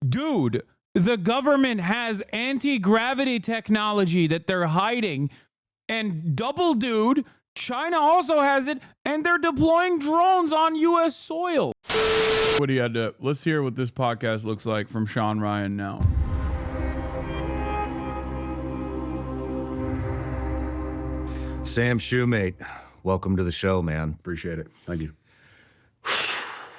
dude, the government has anti-gravity technology that they're hiding. And double dude, China also has it, and they're deploying drones on U.S. soil. What do you had to? Let's hear what this podcast looks like from Sean Ryan now. Sam Shoemate, welcome to the show, man. Appreciate it. Thank you.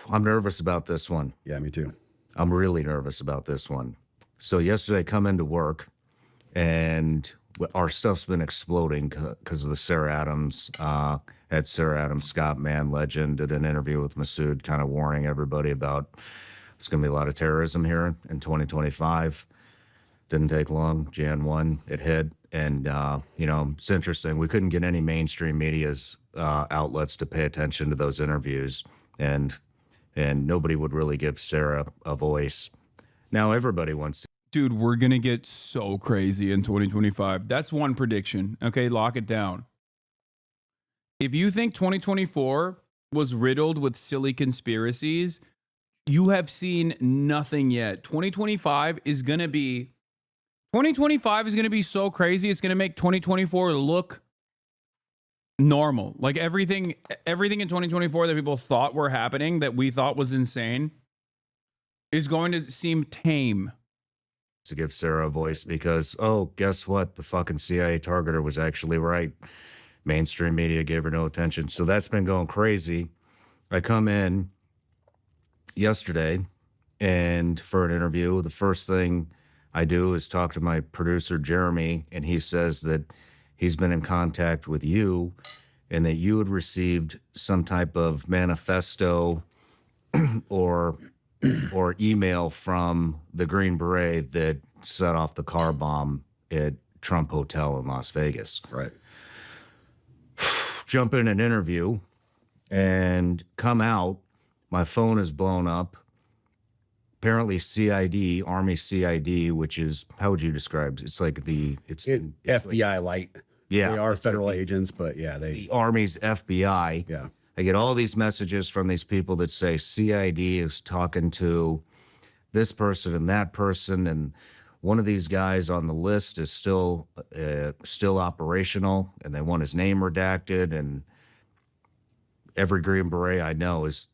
I'm nervous about this one. Yeah, me too. I'm really nervous about this one. So yesterday I come into work and our stuff's been exploding because of the Sarah Adams, had Sarah Adams, Scott Mann, legend, did an interview with Masood, kind of warning everybody about it's going to be a lot of terrorism here in 2025. Didn't take long. Jan 1, it hit. And, you know, it's interesting. We couldn't get any mainstream media's outlets to pay attention to those interviews. And nobody would really give Sarah a voice. Now everybody wants to. Dude, we're going to get so crazy in 2025. That's one prediction. Okay, lock it down. If you think 2024 was riddled with silly conspiracies, you have seen nothing yet. 2025 is going to be so crazy. It's going to make 2024 look normal. Like everything in 2024 that people thought were happening, that we thought was insane, is going to seem tame. To give Sarah a voice because, oh, guess what? The fucking CIA targeter was actually right. Mainstream media gave her no attention. So that's been going crazy. I come in yesterday and for an interview, the first thing I do is talk to my producer, Jeremy, and he says that he's been in contact with you and that you had received some type of manifesto or email from the Green Beret that set off the car bomb at Trump Hotel in Las Vegas. Right. Jump in an interview and come out. My phone is blown up. Apparently CID, Army CID, which is, how would you describe it? It's like it's FBI light. Yeah. They are federal agents, but yeah, the Army's FBI. Yeah. I get all these messages from these people that say CID is talking to this person and that person, and one of these guys on the list is still operational, and they want his name redacted. And every Green Beret I know is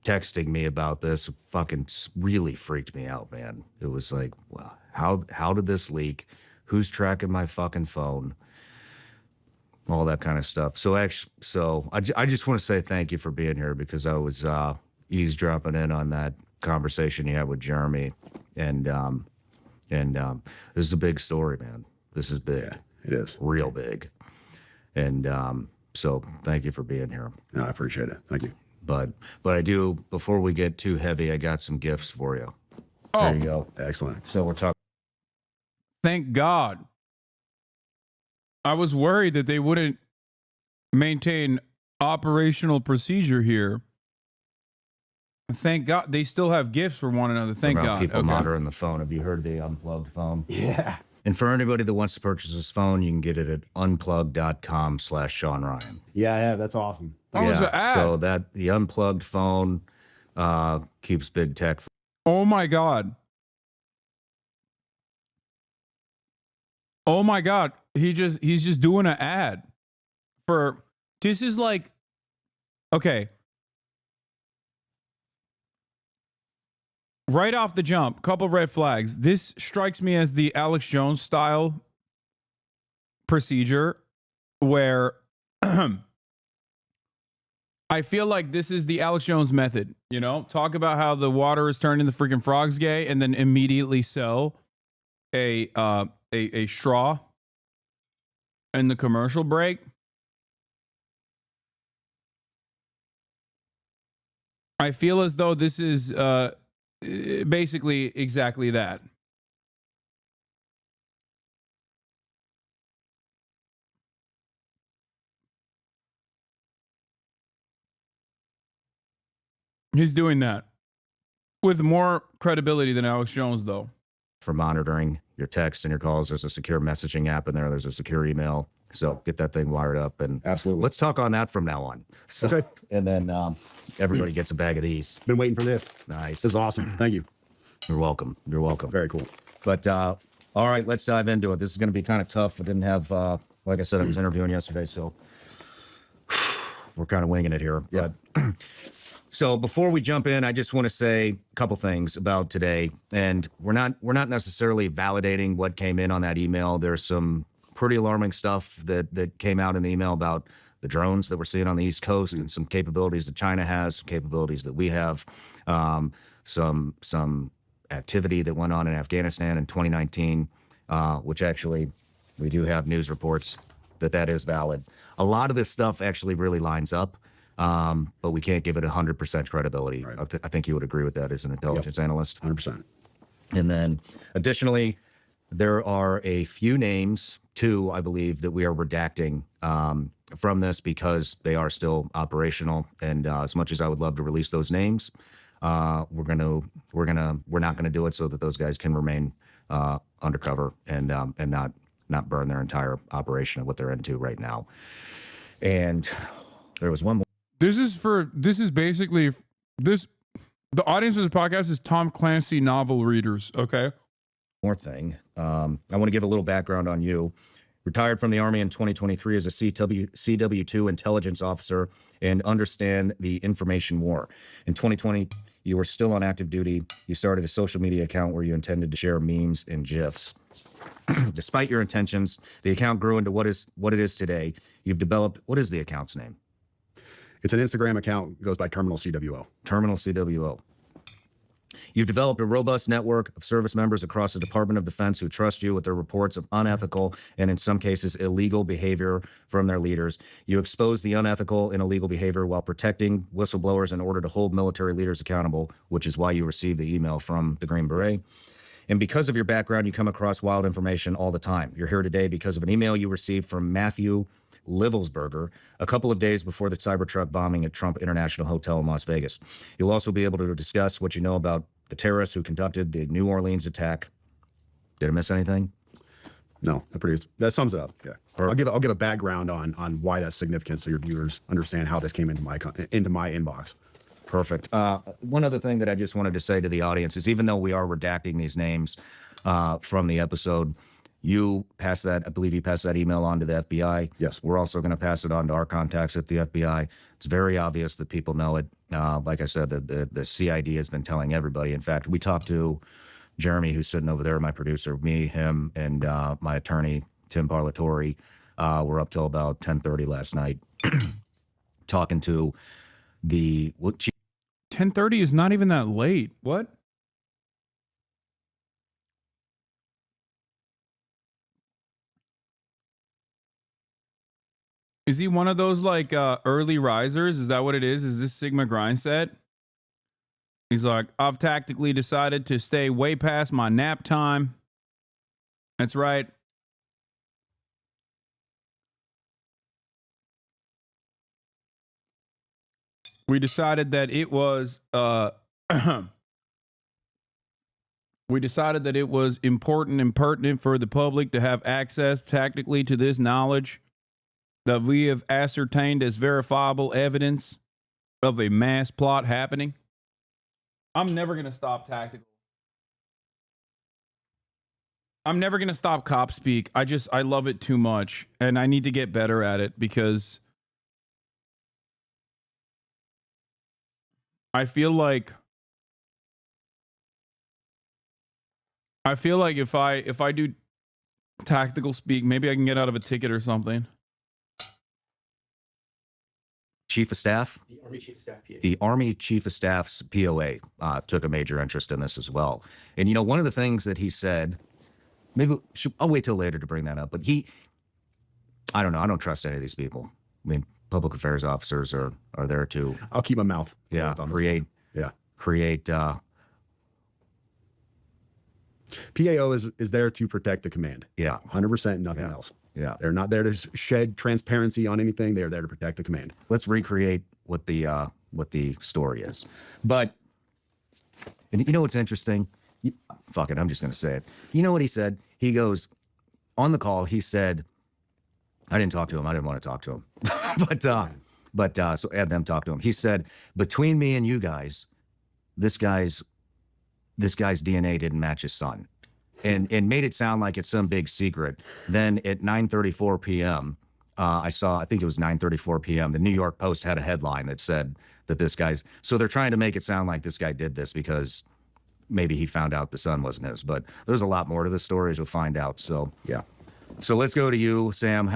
texting me about this. It fucking really freaked me out, man. It was like, well, how did this leak? Who's tracking my fucking phone? All that kind of stuff. So I just want to say thank you for being here because I was eavesdropping in on that conversation you had with Jeremy, and this is a big story, man. This is big. Yeah, it is real big, and so thank you for being here. No, I appreciate it. Thank you. But I do. Before we get too heavy, I got some gifts for you. Oh, there you go. Excellent. So we're talking. Thank God. I was worried that they wouldn't maintain operational procedure here. Thank God they still have gifts for one another. Thank God. People monitoring the phone. Have you heard the unplugged phone? Yeah. And for anybody that wants to purchase this phone, you can get it at unplugged.com/Sean Ryan. Yeah, I have. That's awesome. So that the unplugged phone keeps big tech. Oh my God. Oh my God. He's just doing an ad for, this is like, okay. Right off the jump, couple red flags. This strikes me as the Alex Jones style procedure where I feel like this is the Alex Jones method, you know? Talk about how the water is turning the freaking frogs gay and then immediately sell a straw in the commercial break. I feel as though this is basically exactly that. He's doing that with more credibility than Alex Jones, though. For monitoring your texts and your calls, there's a secure messaging app in there. There's a secure email. So get that thing wired up. And absolutely, let's talk on that from now on. So, okay. And then everybody gets a bag of these. Been waiting for this. Nice. This is awesome. Thank you. You're welcome. You're welcome. Very cool. But all right, let's dive into it. This is going to be kind of tough. I didn't have, like I said, I was interviewing yesterday, so we're kind of winging it here. Yeah. But, so before we jump in, I just want to say a couple things about today, and we're not necessarily validating what came in on that email. There's some pretty alarming stuff that came out in the email about the drones that we're seeing on the East Coast and some capabilities that China has, some capabilities that we have, some activity that went on in Afghanistan in 2019, which actually we do have news reports that is valid. A lot of this stuff actually really lines up, but we can't give it 100% credibility. Right. I think you would agree with that as an intelligence analyst. 100%. And then additionally, there are a few names, two, I believe, that we are redacting from this because they are still operational. And as much as I would love to release those names, we're not gonna do it so that those guys can remain undercover and not burn their entire operation of what they're into right now. And there was one more. The audience of this podcast is Tom Clancy novel readers. Okay. More thing. I want to give a little background on you. Retired from the Army in 2023 as a CW2 intelligence officer and understand the information war. In 2020, you were still on active duty. You started a social media account where you intended to share memes and GIFs. Despite your intentions, the account grew into what it is today. You've developed, what is the account's name? It's an Instagram account, goes by Terminal CWO. Terminal CWO. You've developed a robust network of service members across the Department of Defense who trust you with their reports of unethical and, in some cases, illegal behavior from their leaders. You expose the unethical and illegal behavior while protecting whistleblowers in order to hold military leaders accountable, which is why you received the email from the Green Beret. And because of your background, you come across wild information all the time. You're here today because of an email you received from Matthew Livelsberger a couple of days before the Cybertruck bombing at Trump International Hotel in Las Vegas. You'll also be able to discuss what you know about the terrorists who conducted the New Orleans attack. Did I miss anything? No, that sums it up. Yeah. Perfect. I'll give a background on why that's significant so your viewers understand how this came into my inbox. Perfect. One other thing that I just wanted to say to the audience is, even though we are redacting these names from the episode, I believe you passed that email on to the FBI. Yes. We're also going to pass it on to our contacts at the FBI. It's very obvious that people know it. Like I said, the CID has been telling everybody. In fact, we talked to Jeremy, who's sitting over there, my producer, me, him, and my attorney, Tim Parlatore. We're up till about 10:30 last night talking to the... 10:30 is not even that late. What? Is he one of those like early risers? Is that what it is? Is this Sigma grind set? He's like, I've tactically decided to stay way past my nap time. That's right. We decided that it was important and pertinent for the public to have access tactically to this knowledge that we have ascertained as verifiable evidence of a mass plot happening. I'm never going to stop tactical. I'm never going to stop cop speak. I love it too much, and I need to get better at it because I feel like if I do tactical speak, maybe I can get out of a ticket or something. Chief of Staff? The Army Chief of Staff POA. The Army Chief of Staff's POA took a major interest in this as well. And, one of the things that he said, I'll wait till later to bring that up, but I don't know. I don't trust any of these people. I mean, public affairs officers are there to... I'll keep my mouth. Yeah, closed on this one. create... PAO is there to protect the command. Yeah. 100%, nothing else. Yeah. They're not there to shed transparency on anything. They're there to protect the command. Let's recreate what the story is. But, and you know what's interesting? Fuck it, I'm just going to say it. You know what he said? He goes, on the call, he said, I didn't talk to him. I didn't want to talk to him. So had them talk to him. He said, between me and you guys, this guy's this guy's DNA didn't match his son, and made it sound like it's some big secret. Then at 9:34 p.m., I think it was 9:34 p.m., the New York Post had a headline that said that this guy's, so they're trying to make it sound like this guy did this because maybe he found out the son wasn't his, but there's a lot more to the story as we'll find out. So, Yeah. so let's go to you, Sam.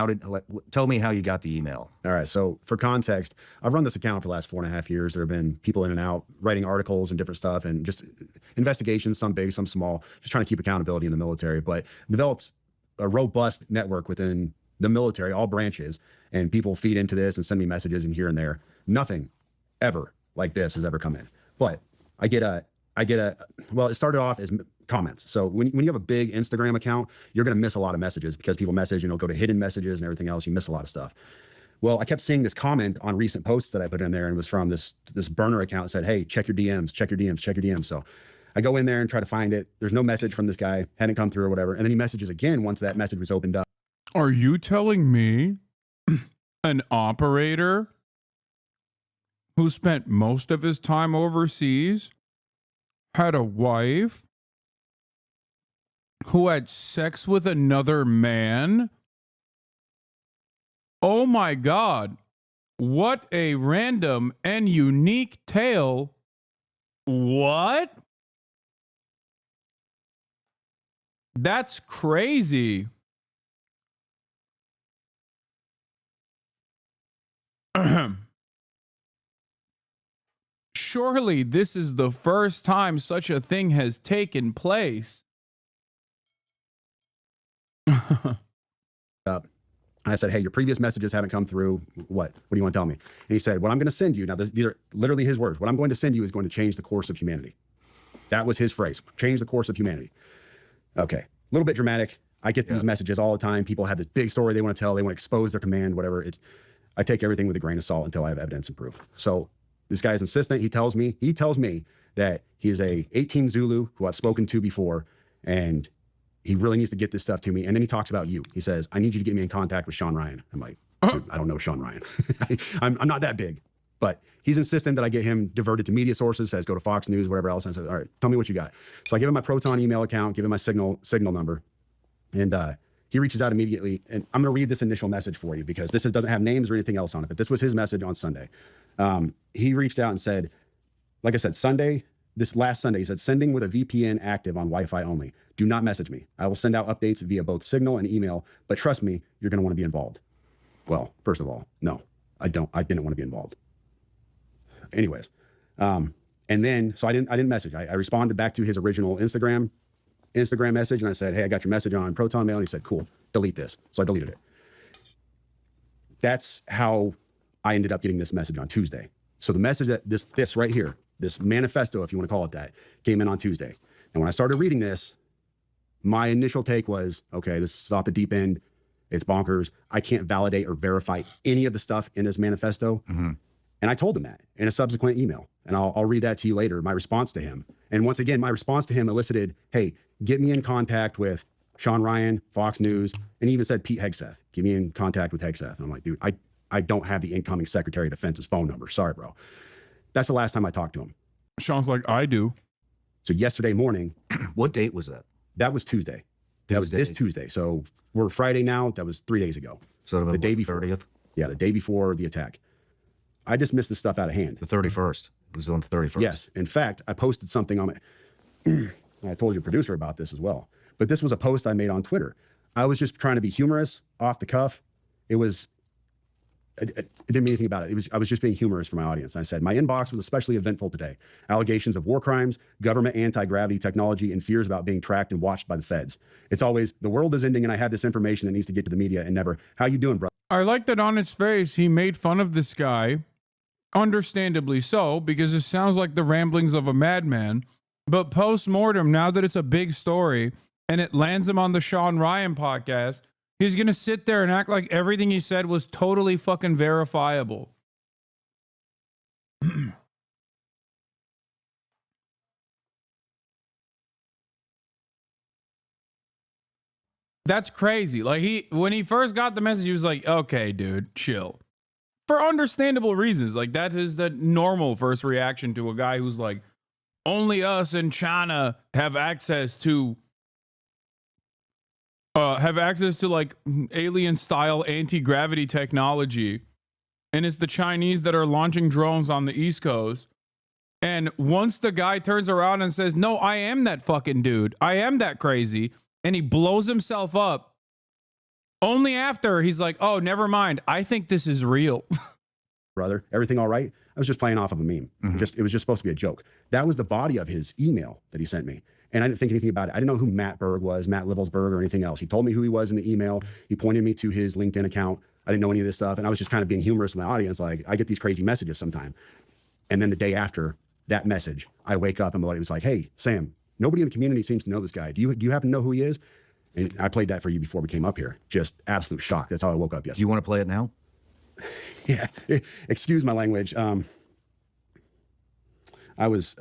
Tell me how you got the email. All right. So for context, I've run this account for the last 4.5 years. There have been people in and out writing articles and different stuff and just investigations, some big, some small, just trying to keep accountability in the military, but developed a robust network within the military, all branches, and people feed into this and send me messages and here and there. Nothing ever like this has ever come in. But I get a, well, it started off as comments. So when you have a big Instagram account, you're going to miss a lot of messages because people message, go to hidden messages and everything else. You miss a lot of stuff. Well, I kept seeing this comment on recent posts that I put in there, and it was from this burner account that said, hey, check your DMs, check your DMs, check your DMs. So I go in there and try to find it. There's no message from this guy, hadn't come through or whatever. And then he messages again once that message was opened up. Are you telling me an operator who spent most of his time overseas had a wife who had sex with another man? Oh my God. What a random and unique tale. What? That's crazy. Surely this is the first time such a thing has taken place. And I said, hey, your previous messages haven't come through. What do you want to tell me? And he said, what I'm going to send you, now these are literally his words, what I'm going to send you is going to change the course of humanity. That was his phrase, change the course of humanity. Okay, a little bit dramatic. I get these messages all the time. People have this big story they want to tell. They want to expose their command, whatever. I take everything with a grain of salt until I have evidence and proof. So this guy is insistent. He tells me that he is a 18 Zulu who I've spoken to before, and he really needs to get this stuff to me. And then he talks about you. He says, I need you to get me in contact with Sean Ryan. I'm like, dude, I don't know Sean Ryan. I'm not that big. But he's insistent that I get him diverted to media sources, says go to Fox News, whatever else. And I said, all right, tell me what you got. So I give him my Proton email account, give him my signal number. And he reaches out immediately. And I'm going to read this initial message for you because this doesn't have names or anything else on it. But this was his message on Sunday. He reached out and said, like I said, this last Sunday, he said, sending with a VPN active on Wi-Fi only. Do not message me. I will send out updates via both Signal and email, but trust me, you're going to want to be involved. Well, first of all, no, I didn't want to be involved. Anyways, and then, so I didn't message. I responded back to his original Instagram message, and I said, hey, I got your message on Proton Mail. And he said, cool, delete this. So I deleted it. That's how I ended up getting this message on Tuesday. So the message that this right here, this manifesto, if you want to call it that, came in on Tuesday. And when I started reading this, my initial take was, okay, this is off the deep end. It's bonkers. I can't validate or verify any of the stuff in this manifesto. Mm-hmm. And I told him that in a subsequent email. And I'll read that to you later, my response to him. And once again, my response to him elicited, hey, get me in contact with Sean Ryan, Fox News, and he even said Pete Hegseth. Get me in contact with Hegseth. And I'm like, dude, I don't have the incoming Secretary of Defense's phone number. Sorry, bro. That's the last time I talked to him. Sean's like, I do. So yesterday morning. What date was that? That was Tuesday. That was this Tuesday. So we're Friday now. That was 3 days ago. So the day before. 30th? Yeah, the day before the attack. I dismissed this stuff out of hand. The 31st. It was on the 31st. Yes. In fact, I posted something on I told your producer about this as well. But this was a post I made on Twitter. I was just trying to be humorous, off the cuff. I didn't mean anything about it. I was just being humorous for my audience. I said, my inbox was especially eventful today. Allegations of war crimes, government anti-gravity technology, and fears about being tracked and watched by the feds. It's always, the world is ending and I have this information that needs to get to the media, and never, how you doing, bro? I like that on its face, he made fun of this guy. Understandably so, because it sounds like the ramblings of a madman. But post-mortem, now that it's a big story and it lands him on the Sean Ryan podcast, he's going to sit there and act like everything he said was totally fucking verifiable. That's crazy. Like when he first got the message, he was like, okay, dude, chill. For understandable reasons. Like that is the normal first reaction to a guy who's like only us in China have access to like alien style anti-gravity technology, and it's the Chinese that are launching drones on the East Coast. And once the guy turns around and says, no, I am that fucking dude, I am that crazy, and he blows himself up, only after he's like, oh, never mind, I think this is real. Brother, everything all right? I was just playing off of a meme. It was just supposed to be a joke. That was the body of his email that he sent me. And I didn't think anything about it. I didn't know who Matt Berg was, Matt Livelsberger, or anything else. He told me who he was in the email. He pointed me to his LinkedIn account. I didn't know any of this stuff. And I was just kind of being humorous with my audience. Like, I get these crazy messages sometime. And then the day after that message, I wake up and my buddy was like, hey, Sam, nobody in the community seems to know this guy. Do you happen to know who he is? And I played that for you before we came up here. Just absolute shock. That's how I woke up yesterday. Do you want to play it now? Yeah. Excuse my language. I was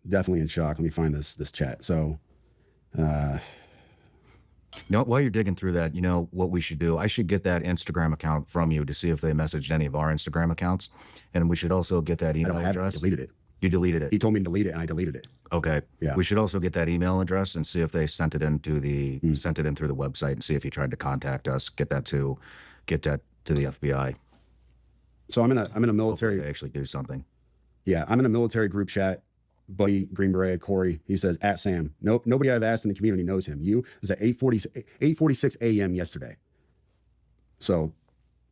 definitely in shock. Let me find this chat. So, You know, while you're digging through that, you know what we should do? I should get that Instagram account from you to see if they messaged any of our Instagram accounts. And we should also get that email address. I deleted it. You deleted it? He told me to delete it and I deleted it. Okay. Yeah. We should also get that email address and see if they sent it into the sent it in through the website and see if he tried to contact us. Get that to the FBI. So I'm in a Hopefully military. they actually do something. Yeah, I'm in a military group chat. Buddy Green Beret, Corey, he says, at Sam. Nope, nobody I've asked in the community knows him. You is at 8:46 a.m. yesterday. So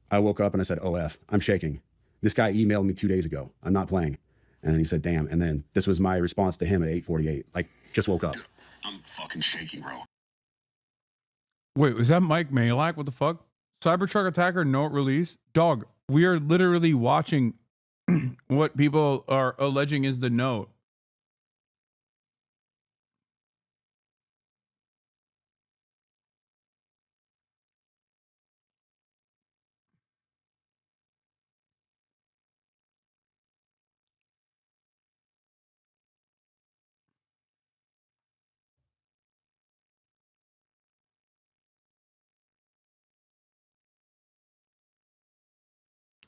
I woke up and I said, OF, I'm shaking. This guy emailed me 2 days ago. I'm not playing. And then he said, damn. And then this was my response to him at 8:48. Like, just woke up. Dude, I'm fucking shaking, bro. Wait, was that Mike Malak? What the fuck? Cybertruck attacker note release? Dog, we are literally watching what people are alleging is the note.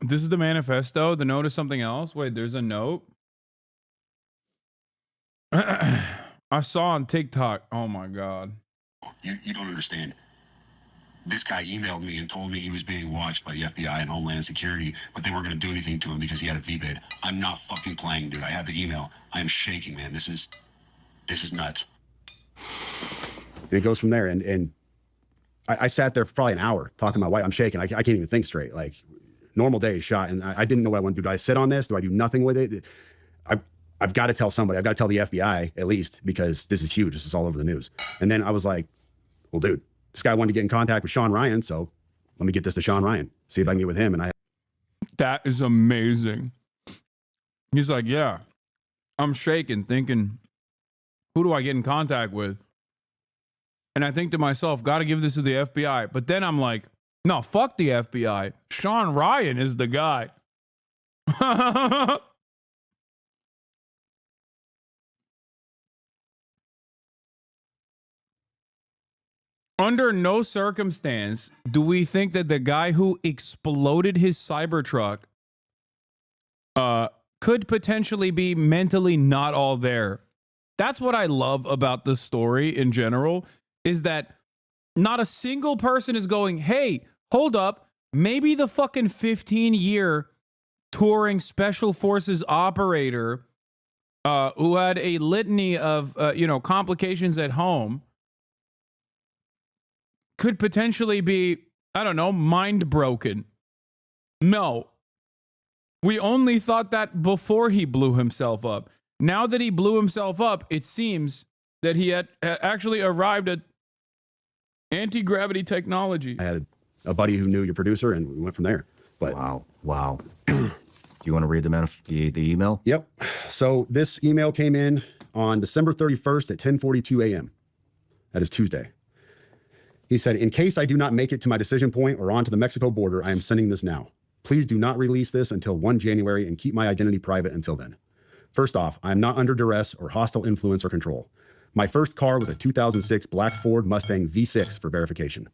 This is the manifesto. The note is something else. Wait, there's a note. I saw on TikTok. Oh my God. You don't understand. This guy emailed me and told me he was being watched by the FBI and Homeland Security, but they weren't going to do anything to him because he had a VBID. I'm not fucking playing, dude. I have the email. I am shaking, man. This is nuts. And it goes from there. And I sat there for probably an hour talking to my wife. I'm shaking. I can't even think straight. Like, normal day shot. And I didn't know what I want to do. Do I sit on this? Do I do nothing with it? I've got to tell somebody. I've got to tell the FBI at least, because this is huge. This is all over the news. And then I was like, well, dude, this guy wanted to get in contact with Sean Ryan. So let me get this to Sean Ryan, see if I can get with him. And That is amazing. He's like, yeah, I'm shaking, thinking, who do I get in contact with? And I think to myself, got to give this to the FBI. But then I'm like, no, fuck the FBI. Sean Ryan is the guy. Under no circumstance do we think that the guy who exploded his Cybertruck could potentially be mentally not all there. That's what I love about the story in general, is that not a single person is going, hey, hold up, maybe the fucking 15-year touring special forces operator who had a litany of complications at home could potentially be, I don't know, mind broken. No. We only thought that before he blew himself up. Now that he blew himself up, it seems that he had actually arrived at anti-gravity technology. I had a buddy who knew your producer, and we went from there. But Wow. Do you want to read the email? Yep. So this email came in on December 31st at 10:42 a.m. That is Tuesday. He said, in case I do not make it to my decision point or onto the Mexico border, I am sending this now. Please do not release this until 1 January and keep my identity private until then. First off, I am not under duress or hostile influence or control. My first car was a 2006 black Ford Mustang V6 for verification.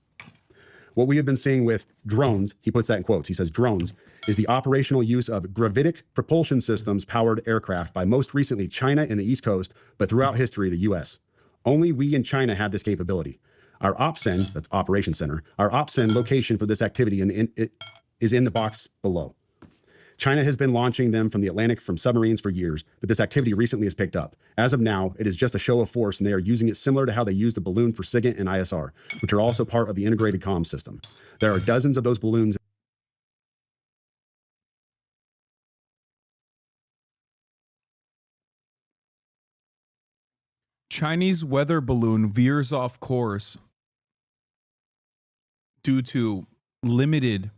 What we have been seeing with drones, he puts that in quotes, he says drones, is the operational use of gravitic propulsion systems powered aircraft by most recently China and the East Coast, but throughout history, the US. Only we in China have this capability. Our OPSEN, that's Operation Center, our OPSEN location for this activity is in the box below. China has been launching them from the Atlantic from submarines for years, but this activity recently has picked up. As of now, it is just a show of force, and they are using it similar to how they used a balloon for SIGINT and ISR, which are also part of the integrated comms system. There are dozens of those balloons. Chinese weather balloon veers off course due to limited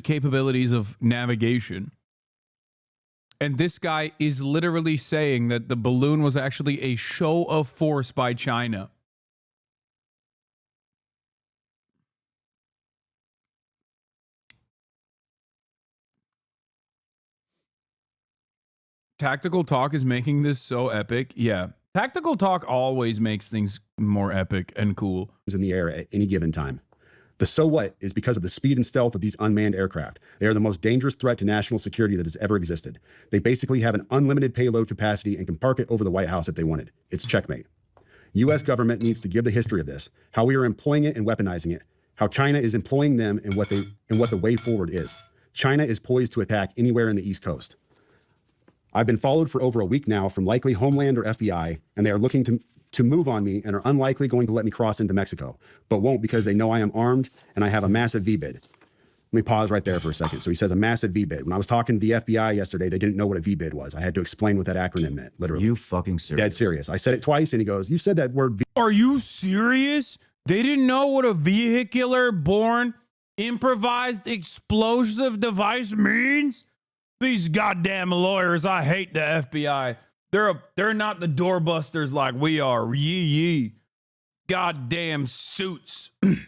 capabilities of navigation. And this guy is literally saying that the balloon was actually a show of force by China. Tactical Talk is making this so epic. Yeah. Tactical Talk always makes things more epic and cool. In the air at any given time. The so what is because of the speed and stealth of these unmanned aircraft. They are the most dangerous threat to national security that has ever existed. They basically have an unlimited payload capacity and can park it over the White House if they wanted. It's checkmate. U.S. government needs to give the history of this, how we are employing it and weaponizing it, how China is employing them, and what the way forward is. China is poised to attack anywhere in the East Coast. I've been followed for over a week now from likely Homeland or FBI, and they are looking to move on me and are unlikely going to let me cross into Mexico, but won't because they know I am armed and I have a massive VBID. Let me pause right there for a second. So he says a massive VBID. When I was talking to the FBI yesterday, they didn't know what a VBID was. I had to explain what that acronym meant, literally. You fucking serious? Dead serious. I said it twice and he goes, you said that word. Are you serious? They didn't know what a vehicular born improvised explosive device means? These goddamn lawyers, I hate the FBI. They're not the doorbusters like we are. Yee. Goddamn suits. It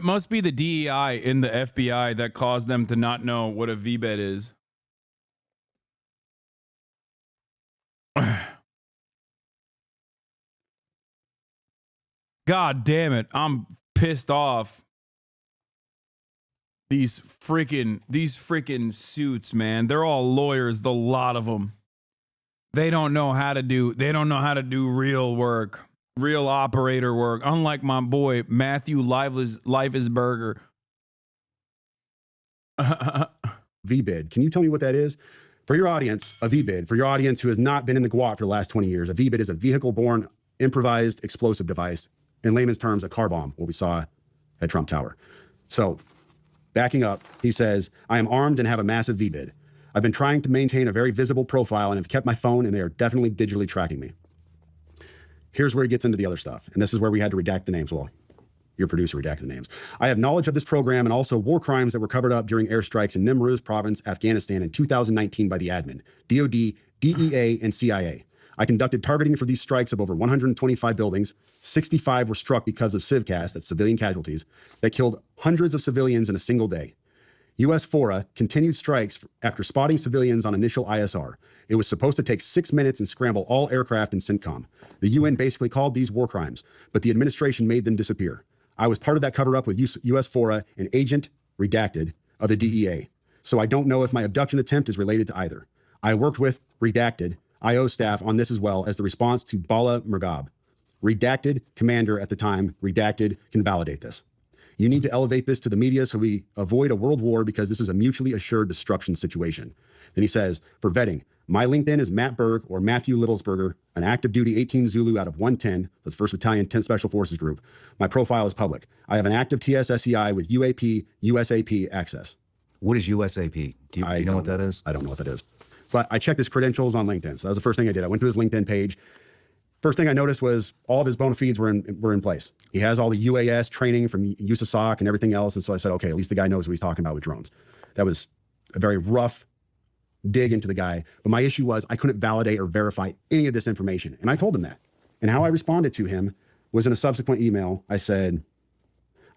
must be the DEI in the FBI that caused them to not know what a VBED is. God damn it. I'm pissed off. These freaking suits, man. They're all lawyers, the lot of them. They don't know how to do real work, real operator work. Unlike my boy Matthew Livelsberger. VBID. Can you tell me what that is? For your audience, a VBID, for your audience who has not been in the GWOT for the last 20 years, a VBID is a vehicle-borne improvised explosive device. In layman's terms, a car bomb, what we saw at Trump Tower. So, backing up, he says, I am armed and have a massive VBID. I've been trying to maintain a very visible profile and have kept my phone, and they are definitely digitally tracking me. Here's where he gets into the other stuff. And this is where we had to redact the names. Well, your producer redacted the names. I have knowledge of this program and also war crimes that were covered up during airstrikes in Nimruz province, Afghanistan in 2019 by the admin, DOD, DEA, and CIA. I conducted targeting for these strikes of over 125 buildings. 65 were struck because of civcas, that's civilian casualties, that killed hundreds of civilians in a single day. U.S. FORA continued strikes after spotting civilians on initial ISR. It was supposed to take 6 minutes and scramble all aircraft and CENTCOM. The UN basically called these war crimes, but the administration made them disappear. I was part of that cover-up with U.S. FORA, an agent, redacted, of the DEA. So I don't know if my abduction attempt is related to either. I worked with, redacted, IO staff on this as well as the response to Bala Murghab. Redacted commander at the time, redacted, can validate this. You need to elevate this to the media so we avoid a world war because this is a mutually assured destruction situation. Then he says, for vetting, my LinkedIn is Matt Berg or Matthew Livelsberger, an active duty 18 Zulu out of 110, that's 1st Battalion 10th Special Forces Group. My profile is public. I have an active TSSCI with UAP, USAP access. What is USAP? Do you know what that is? I don't know what that is. But I checked his credentials on LinkedIn. So that was the first thing I did. I went to his LinkedIn page. First thing I noticed was all of his bona fides were in place. He has all the UAS training from USASOC and everything else. And so I said, okay, at least the guy knows what he's talking about with drones. That was a very rough dig into the guy. But my issue was I couldn't validate or verify any of this information. And I told him that. And how I responded to him was in a subsequent email. I said,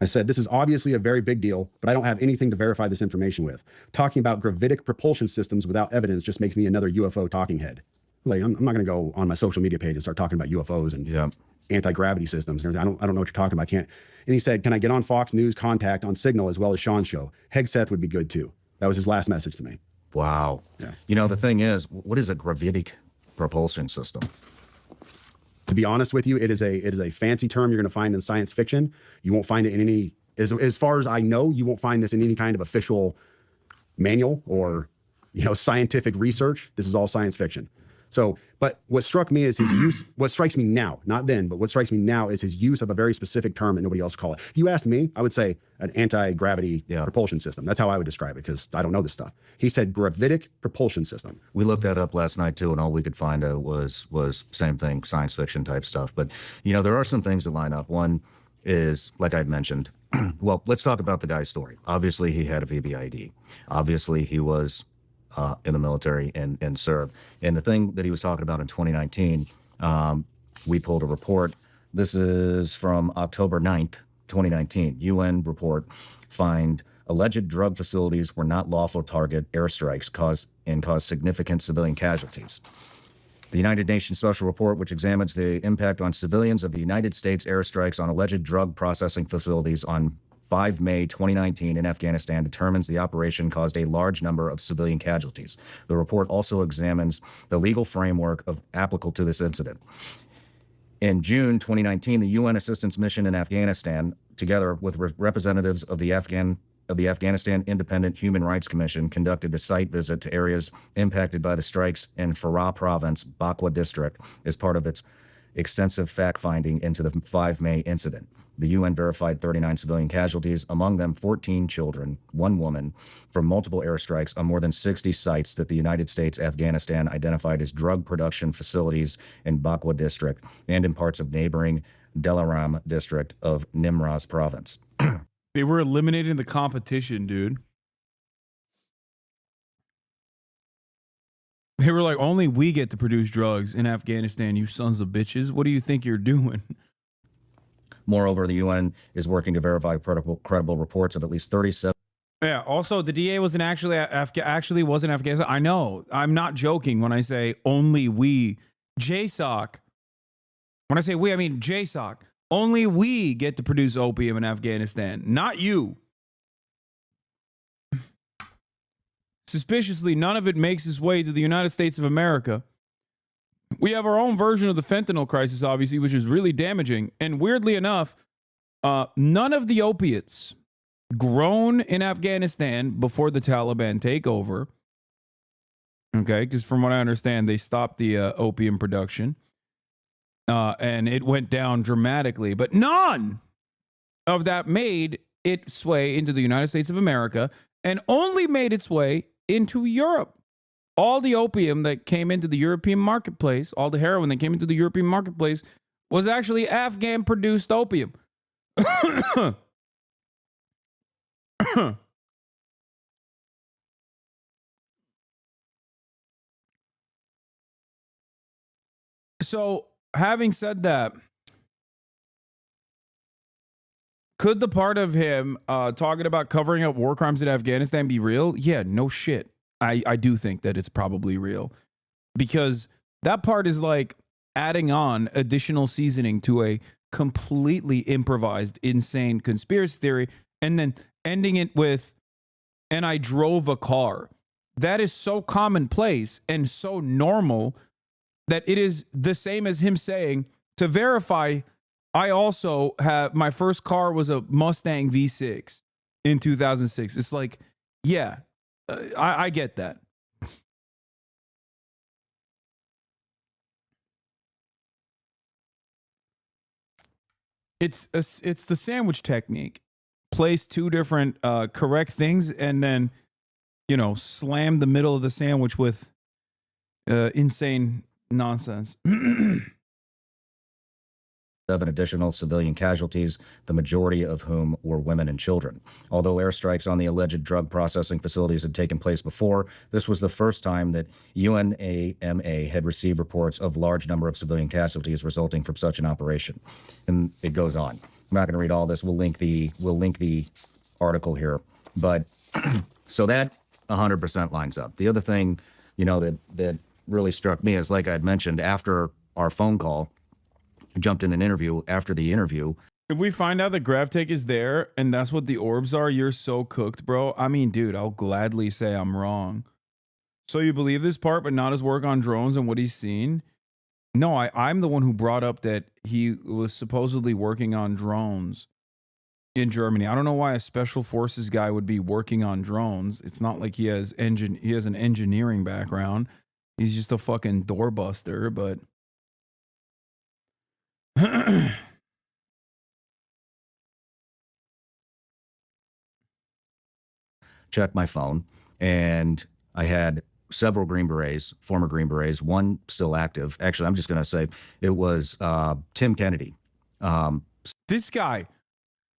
this is obviously a very big deal, but I don't have anything to verify this information with. Talking about gravitic propulsion systems without evidence just makes me another UFO talking head. Like, I'm not going to go on my social media page and start talking about UFOs and anti-gravity systems and everything. I don't know what you're talking about. I can't. And he said, can I get on Fox News Contact on Signal as well as Sean's show? Hegseth would be good too. That was his last message to me. Wow. Yeah. You know, the thing is, what is a gravitic propulsion system? To be honest with you, it is a fancy term you're going to find in science fiction. You won't find it in any, as far as I know, you won't find this in any kind of official manual or, you know, scientific research. This is all science fiction. So, but what struck me is his use, what strikes me now, not then, but what strikes me now is his use of a very specific term that nobody else call it. If you asked me, I would say an anti-gravity propulsion system. That's how I would describe it, because I don't know this stuff. He said gravitic propulsion system. We looked that up last night too, and all we could find was same thing, science fiction type stuff. But, you know, there are some things that line up. One is, like I'd mentioned, well, let's talk about the guy's story. Obviously, he had a VBID. Obviously, he was in the military and served. And the thing that he was talking about in 2019, we pulled a report. This is from October 9th, 2019. UN report find alleged drug facilities were not lawful target airstrikes caused significant civilian casualties. The United Nations Special Report, which examines the impact on civilians of the United States airstrikes on alleged drug processing facilities on 5 May 2019 in Afghanistan, determines the operation caused a large number of civilian casualties. The report also examines the legal framework applicable to this incident. In June 2019, the UN Assistance Mission in Afghanistan, together with representatives of the Afghanistan Independent Human Rights Commission, conducted a site visit to areas impacted by the strikes in Farah Province, Bakwa District, as part of its extensive fact-finding into the 5 May incident. The UN verified 39 civilian casualties, among them 14 children, 1 woman, from multiple airstrikes on more than 60 sites that the United States, Afghanistan identified as drug production facilities in Bakwa District and in parts of neighboring Delaram District of Nimraz Province. They were eliminating the competition, dude. They were like, only we get to produce drugs in Afghanistan, you sons of bitches. What do you think you're doing? Moreover, the UN is working to verify credible reports of at least 37. Yeah. Also, the DA wasn't actually wasn't Afghanistan. I know. I'm not joking when I say only we, JSOC. When I say we, I mean JSOC. Only we get to produce opium in Afghanistan, not you. Suspiciously, none of it makes its way to the United States of America. We have our own version of the fentanyl crisis, obviously, which is really damaging. And weirdly enough, none of the opiates grown in Afghanistan before the Taliban takeover, okay, because from what I understand, they stopped the opium production, and it went down dramatically. But none of that made its way into the United States of America and only made its way into Europe. All the opium that came into the European marketplace, all the heroin that came into the European marketplace was actually Afghan-produced opium. So, having said that, could the part of him talking about covering up war crimes in Afghanistan be real? Yeah, no shit. I do think that it's probably real, because that part is like adding on additional seasoning to a completely improvised, insane conspiracy theory, and then ending it with, and I drove a car. That is so commonplace and so normal that it is the same as him saying, to verify, I also have, my first car was a Mustang V6 in 2006. It's like, yeah, I get that. It's the sandwich technique. Place 2 different correct things and then, you know, slam the middle of the sandwich with insane nonsense. 7 additional civilian casualties, the majority of whom were women and children. Although airstrikes on the alleged drug processing facilities had taken place before, this was the first time that UNAMA had received reports of large number of civilian casualties resulting from such an operation. And it goes on. I'm not going to read all this. We'll link the article here. But so that 100% lines up. The other thing, you know, that really struck me is, like I'd mentioned, after our phone call, I jumped in an interview. After the interview, If we find out that GravTech is there and that's what the orbs are, you're so cooked, bro. I mean, dude, I'll gladly say I'm wrong. So you believe this part, but not his work on drones and what he's seen? No, I'm the one who brought up that he was supposedly working on drones in Germany. I don't know why a special forces guy would be working on drones. It's not like he has an engineering background. He's just a fucking doorbuster, but checked my phone, and I had several Green Berets, former Green Berets, one still active. Actually, I'm just going to say it was Tim Kennedy. this guy,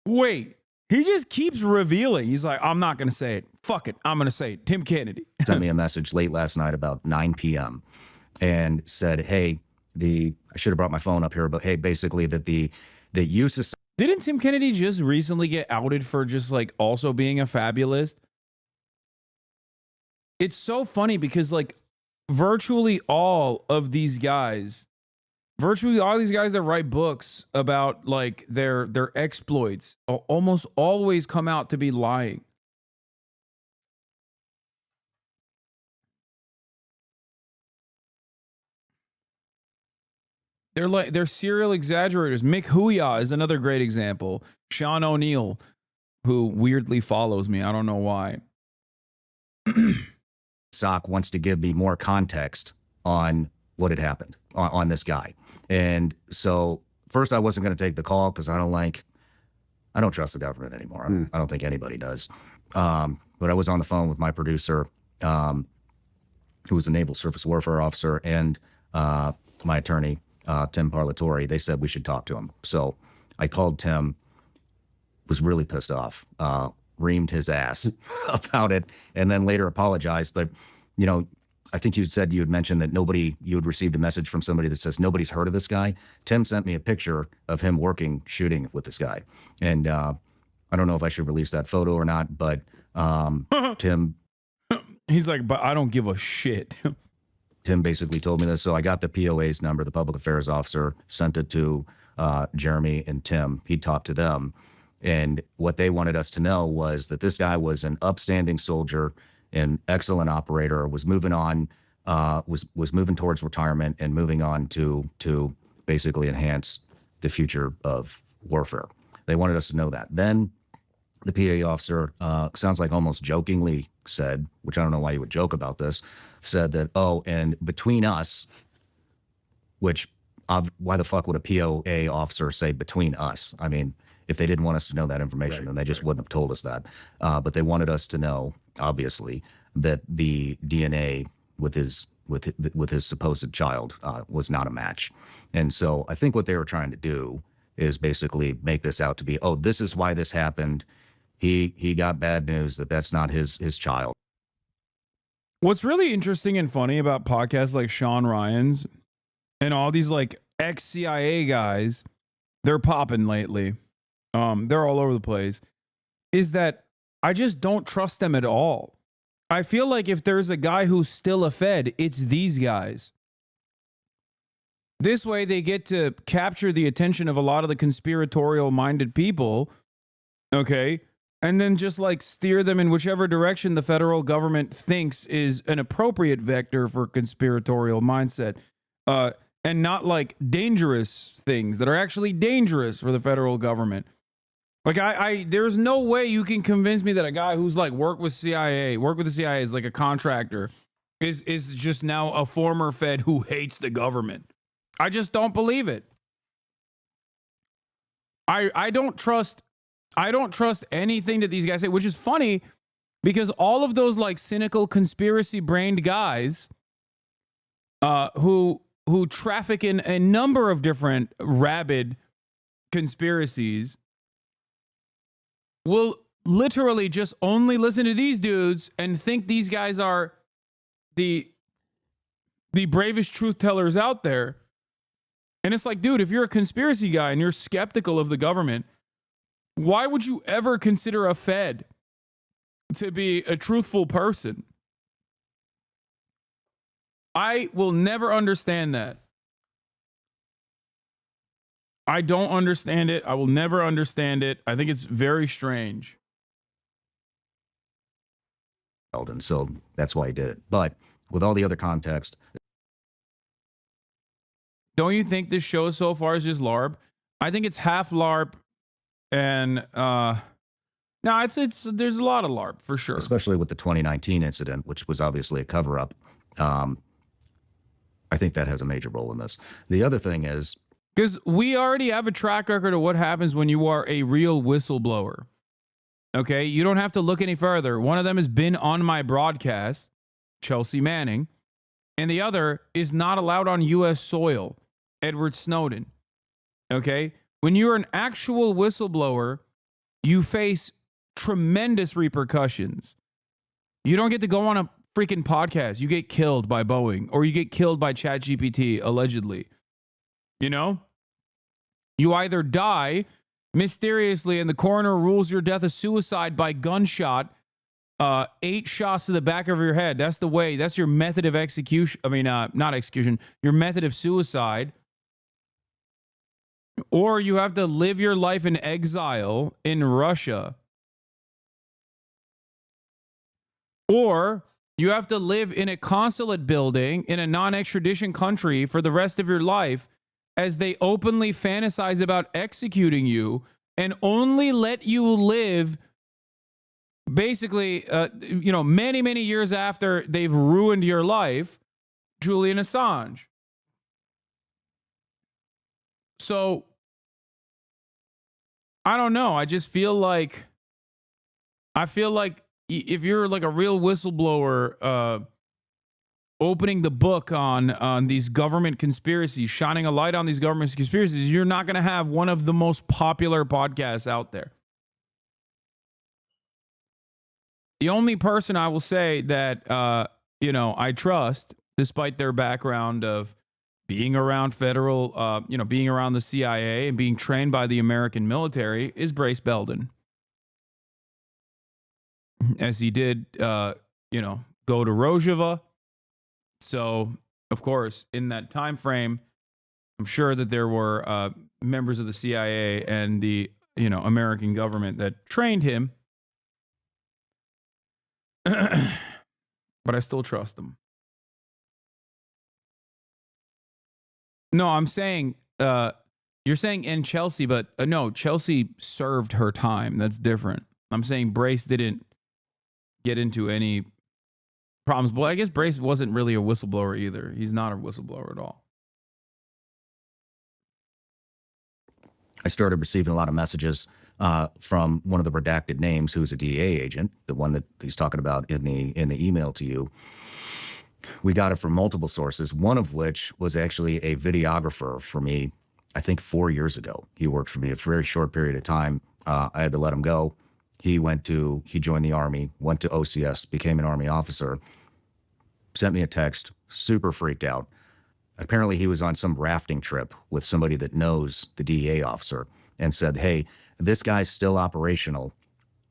wait, he just keeps revealing. He's like, I'm not going to say it. Fuck it. I'm going to say it. Tim Kennedy. Sent me a message late last night about 9 p.m. and said, hey, I should have brought my phone up here, but hey, basically that use of... Didn't Tim Kennedy just recently get outed for just like also being a fabulist? It's so funny because like virtually all these guys that write books about like their exploits almost always come out to be lying. They're serial exaggerators. Mick Huya is another great example. Sean O'Neill, who weirdly follows me. I don't know why. SOC wants to give me more context on what had happened on this guy. And so first I wasn't going to take the call because I don't trust the government anymore. I don't think anybody does. But I was on the phone with my producer, who was a naval surface warfare officer, and my attorney, Tim Parlatore. They said we should talk to him. So I called Tim, was really pissed off, reamed his ass about it, and then later apologized. But, you know, I think you had mentioned that you had received a message from somebody that says nobody's heard of this guy. Tim sent me a picture of him shooting with this guy. And I don't know if I should release that photo or not, but Tim... He's like, but I don't give a shit. Tim basically told me this. So I got the POA's number, the public affairs officer, sent it to Jeremy and Tim. He talked to them. And what they wanted us to know was that this guy was an upstanding soldier, an excellent operator, was moving on, was moving towards retirement and moving on to basically enhance the future of warfare. They wanted us to know that. Then the PA officer, sounds like almost jokingly said, which I don't know why you would joke about this, said that, oh, and between us, which why the fuck would a POA officer say between us? I mean, if they didn't want us to know that information, then they just wouldn't have told us that. But they wanted us to know, obviously, that the DNA with his supposed child was not a match. And so I think what they were trying to do is basically make this out to be, oh, this is why this happened. He got bad news that's not his child. What's really interesting and funny about podcasts like Sean Ryan's and all these like ex-CIA guys, they're popping lately. They're all over the place, is that I just don't trust them at all. I feel like if there's a guy who's still a Fed, it's these guys. This way they get to capture the attention of a lot of the conspiratorial minded people. Okay. And then just like steer them in whichever direction the federal government thinks is an appropriate vector for conspiratorial mindset. And not like dangerous things that are actually dangerous for the federal government. Like there's no way you can convince me that a guy who's like worked with the CIA is like a contractor is just now a former Fed who hates the government. I just don't believe it. I don't trust anything that these guys say, which is funny because all of those like cynical conspiracy brained guys who traffic in a number of different rabid conspiracies will literally just only listen to these dudes and think these guys are the bravest truth tellers out there. And it's like, dude, if you're a conspiracy guy and you're skeptical of the government, why would you ever consider a Fed to be a truthful person? I will never understand that. I don't understand it. I will never understand it. I think it's very strange. And so that's why he did it. But with all the other context, don't you think this show so far is just LARP? I think it's half LARP, and no, it's there's a lot of LARP for sure. especially with the 2019 incident, which was obviously a cover-up, I think that has a major role in this. The other thing is, because we already have a track record of what happens when you are a real whistleblower. Okay, you don't have to look any further. One of them has been on my broadcast, Chelsea Manning, and the other is not allowed on U.S. soil, Edward Snowden. Okay, when you're an actual whistleblower, you face tremendous repercussions. You don't get to go on a freaking podcast. You get killed by Boeing, or you get killed by ChatGPT, allegedly. You know? You either die mysteriously and the coroner rules your death a suicide by gunshot, 8 shots to the back of your head. That's the way. That's your method of execution. I mean, not execution. Your method of suicide. Or you have to live your life in exile in Russia. Or you have to live in a consulate building in a non-extradition country for the rest of your life as they openly fantasize about executing you and only let you live basically, many, many years after they've ruined your life. Julian Assange. So, I don't know. I just feel like, if you're like a real whistleblower, opening the book on these government conspiracies, shining a light on these government conspiracies, you're not going to have one of the most popular podcasts out there. The only person I will say that, I trust, despite their background of being around federal, being around the CIA and being trained by the American military, is Brace Belden. As he did, go to Rojava. So, of course, in that time frame, I'm sure that there were members of the CIA and the, American government that trained him. But I still trust them. No, I'm saying, you're saying in Chelsea, but no, Chelsea served her time. That's different. I'm saying Brace didn't get into any problems. Well, I guess Brace wasn't really a whistleblower either. He's not a whistleblower at all. I started receiving a lot of messages from one of the redacted names, who's a DEA agent, the one that he's talking about in the email to you. We got it from multiple sources, one of which was actually a videographer for me, I think 4 years ago. He worked for me a very short period of time. I had to let him go. He joined the Army, went to OCS, became an Army officer, sent me a text, super freaked out. Apparently he was on some rafting trip with somebody that knows the DEA officer and said, hey, this guy's still operational.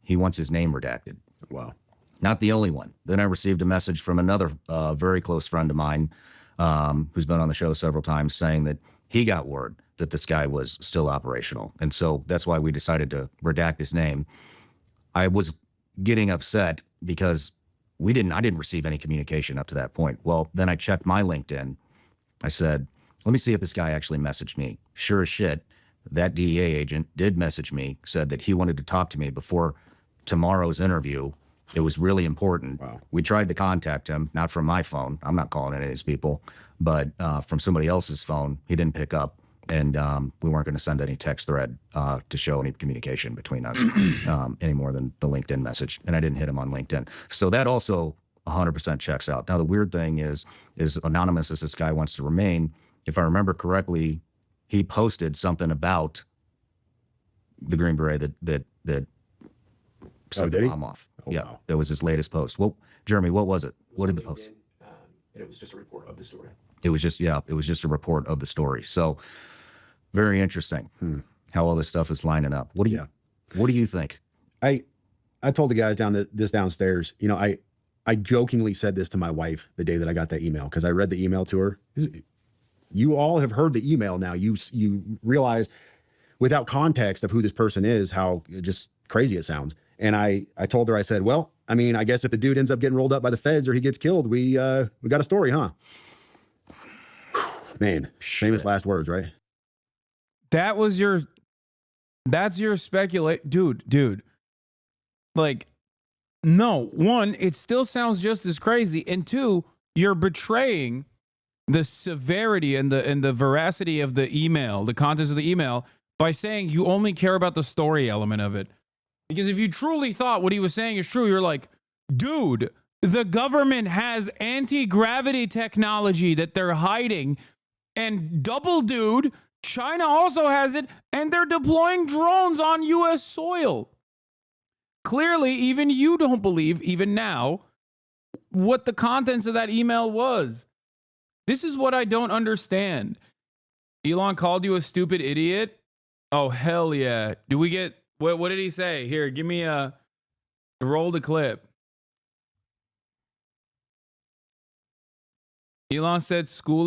He wants his name redacted. Wow. Not the only one. Then I received a message from another very close friend of mine who's been on the show several times saying that he got word that this guy was still operational. And so that's why we decided to redact his name. I was getting upset because I didn't receive any communication up to that point. Well, then I checked my LinkedIn. I said, let me see if this guy actually messaged me. Sure as shit, that DEA agent did message me, said that he wanted to talk to me before tomorrow's interview. It was really important. Wow. We tried to contact him, not from my phone. I'm not calling any of these people, but from somebody else's phone. He didn't pick up. And we weren't going to send any text thread to show any communication between us any more than the LinkedIn message. And I didn't hit him on LinkedIn. So that also 100% checks out. Now, the weird thing is anonymous as this guy wants to remain, if I remember correctly, he posted something about the Green Beret that set the bomb off. Oh, yeah, wow. that was his latest post. Well, Jeremy, what was it? What did the post? And it was just a report of the story. It was just a report of the story. So very interesting how all this stuff is lining up. What do you think? I told the guys downstairs, I I jokingly said this to my wife the day that I got that email, because I read the email to her. You all have heard the email now. You realize without context of who this person is, how just crazy it sounds. And I told her, I said, well, I mean, I guess if the dude ends up getting rolled up by the feds or he gets killed, we got a story, huh? Man, famous last words, right? That's your speculate, dude. Like, no, one, it still sounds just as crazy, and two, you're betraying the severity and the veracity of the email, the contents of the email, by saying you only care about the story element of it. Because if you truly thought what he was saying is true, you're like, dude, the government has anti-gravity technology that they're hiding, and double dude, China also has it, and they're deploying drones on U.S. soil. Clearly, even you don't believe, even now, what the contents of that email was. This is what I don't understand. Elon called you a stupid idiot? Oh, hell yeah. Do we get, what did he say? Here, give me roll the clip. Elon said school